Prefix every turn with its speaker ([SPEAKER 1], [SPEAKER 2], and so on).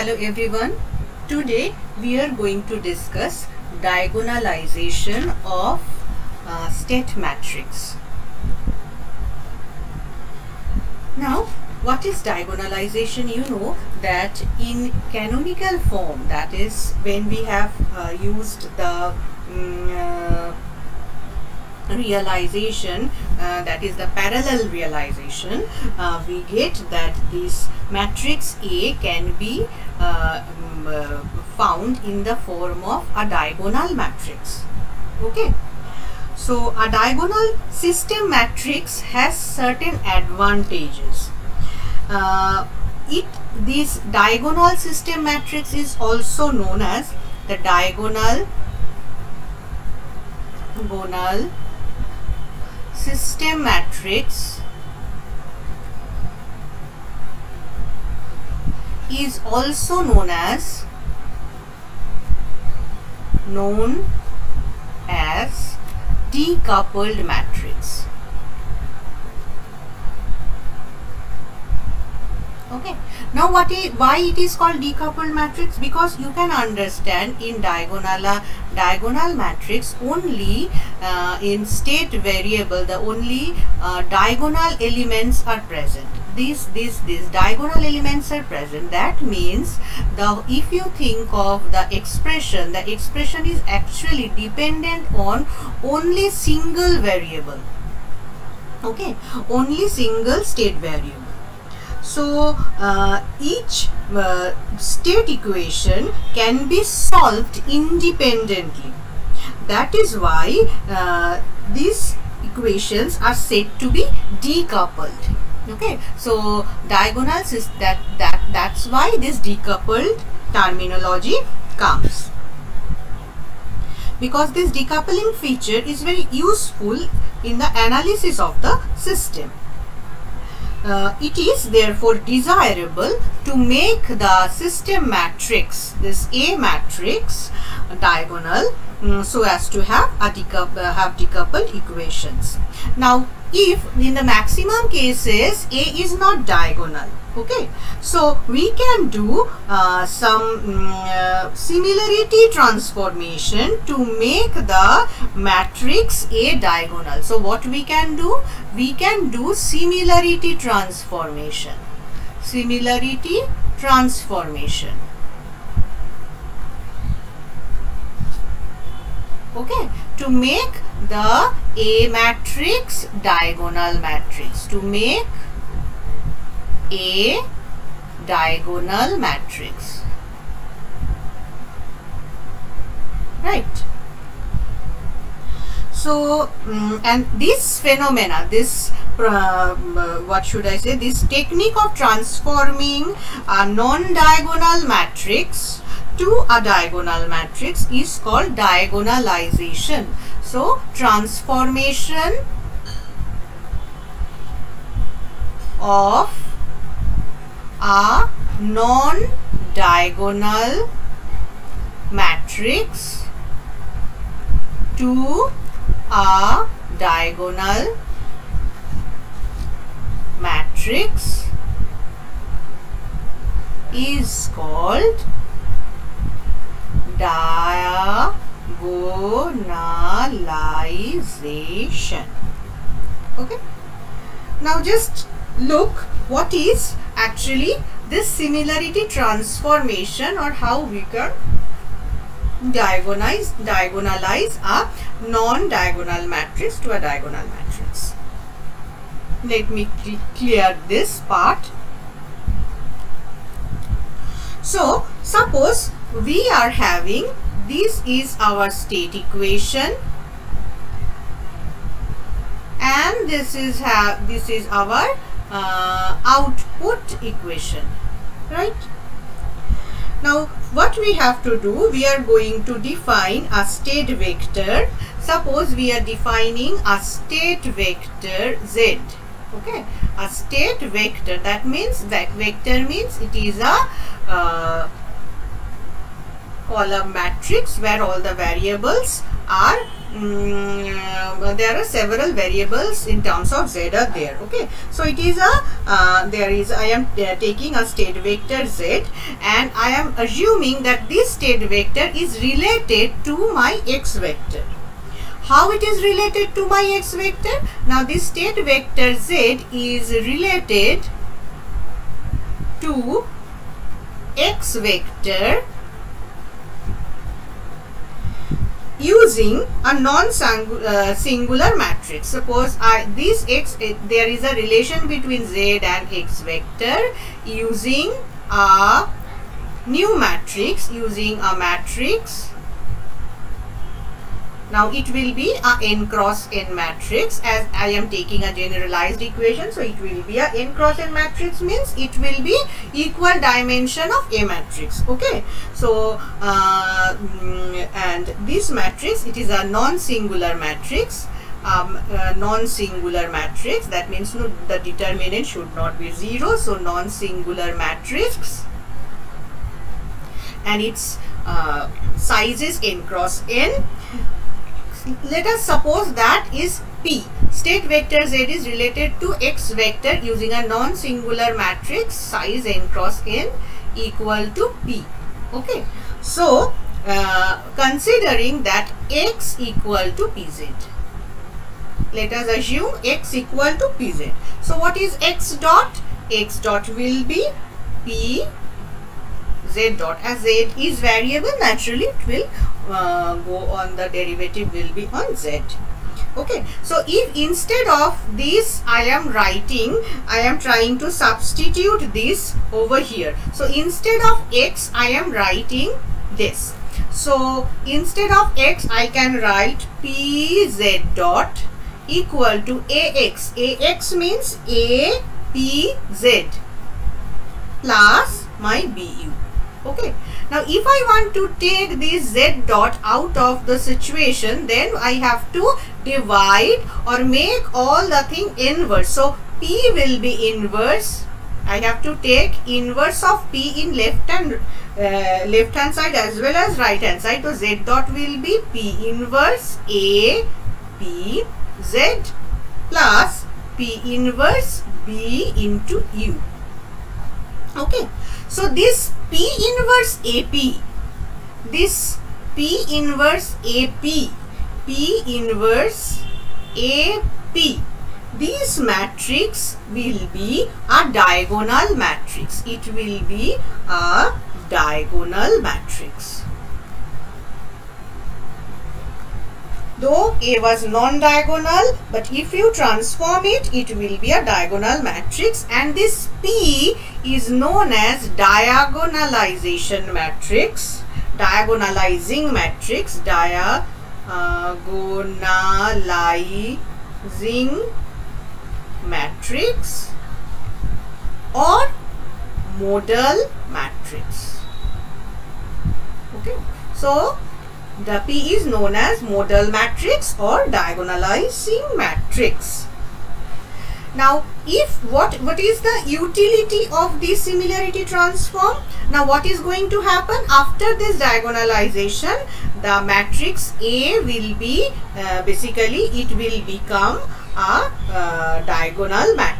[SPEAKER 1] Hello everyone. Today we are going to discuss diagonalization of state matrix. Now, what is diagonalization? You know that in canonical form, that is when we have used the realization, that is the parallel realization, we get that this matrix A can be found in the form of a diagonal matrix. Okay, so a diagonal system matrix has certain advantages. This diagonal system matrix is also known as the diagonal system matrix is also known as decoupled matrix. Okay, now why it is called decoupled matrix? Because you can understand in diagonal matrix only in state variable the only diagonal elements are present. These diagonal elements are present. That means if you think of the expression is actually dependent on only single variable. Okay, only single state variable. So each state equation can be solved independently. That is why these equations are said to be decoupled. Okay, so diagonal that's why this decoupled terminology comes, because this decoupling feature is very useful in the analysis of the system. It is therefore desirable to make the system matrix, this A matrix, diagonal, so as to have decoupled equations. Now, if in the maximum cases A is not diagonal, okay, so we can do some similarity transformation to make the matrix A diagonal. So what we can do? We can do similarity transformation. Similarity transformation. Okay, to make the A matrix diagonal matrix. To make A diagonal matrix. Right. So, and this phenomena, this what should I say, this technique of transforming a non-diagonal matrix to a diagonal matrix is called diagonalization. So, transformation of a non-diagonal matrix to a diagonal matrix is called diagonalization. Okay, now just look what is actually this similarity transformation, or how we can diagonalize a non-diagonal matrix to a diagonal matrix. Let me clear this part. So suppose we are having, this is our state equation and this is our output equation, right? Now what we have to do, we are going to define a state vector. Suppose we are defining a state vector Z. Okay, a state vector, that means that vector means it is a column matrix where all the variables are there are several variables in terms of z are there. Okay, so it is a I am taking a state vector z, and I am assuming that this state vector is related to my x vector. How it is related to my x vector? Now this state vector z is related to x vector using a non-singular matrix. Suppose there is a relation between z and x vector using a new matrix, using a matrix. Now it will be a n cross n matrix, as I am taking a generalized equation. So it will be a n cross n matrix, means it will be equal dimension of a matrix. Okay, so and this matrix, it is a non-singular matrix. Non-singular matrix, that means the determinant should not be 0. So non-singular matrix, and its size is n cross n. Let us suppose that is P. State vector z is related to x vector using a non-singular matrix size n cross n equal to P. Okay, so considering that x equal to Pz, let us assume x equal to Pz. So what is x dot? X dot will be P z dot. As z is variable, naturally it will go on, the derivative will be on z. Okay, so if instead of this I am trying to substitute this over here. So instead of x I am writing this. So instead of x I can write Pz dot equal to ax. Ax means a p z plus my bu. Okay, now if I want to take this z dot out of the situation, then I have to divide or make all the thing inverse. So p will be inverse. I have to take inverse of p in left hand side as well as right hand side. So z dot will be p inverse a p z plus p inverse b into u. Okay, so this P inverse AP, this P inverse AP, P inverse AP, this matrix will be a diagonal matrix. It will be a diagonal matrix. Though A was non-diagonal, but if you transform it, it will be a diagonal matrix, and this P is known as diagonalization matrix, diagonalizing matrix, diagonalizing matrix or modal matrix. Okay, so the P is known as modal matrix or diagonalizing matrix. Now, what is the utility of this similarity transform? Now, what is going to happen after this diagonalization? The matrix A will be basically it will become a diagonal matrix.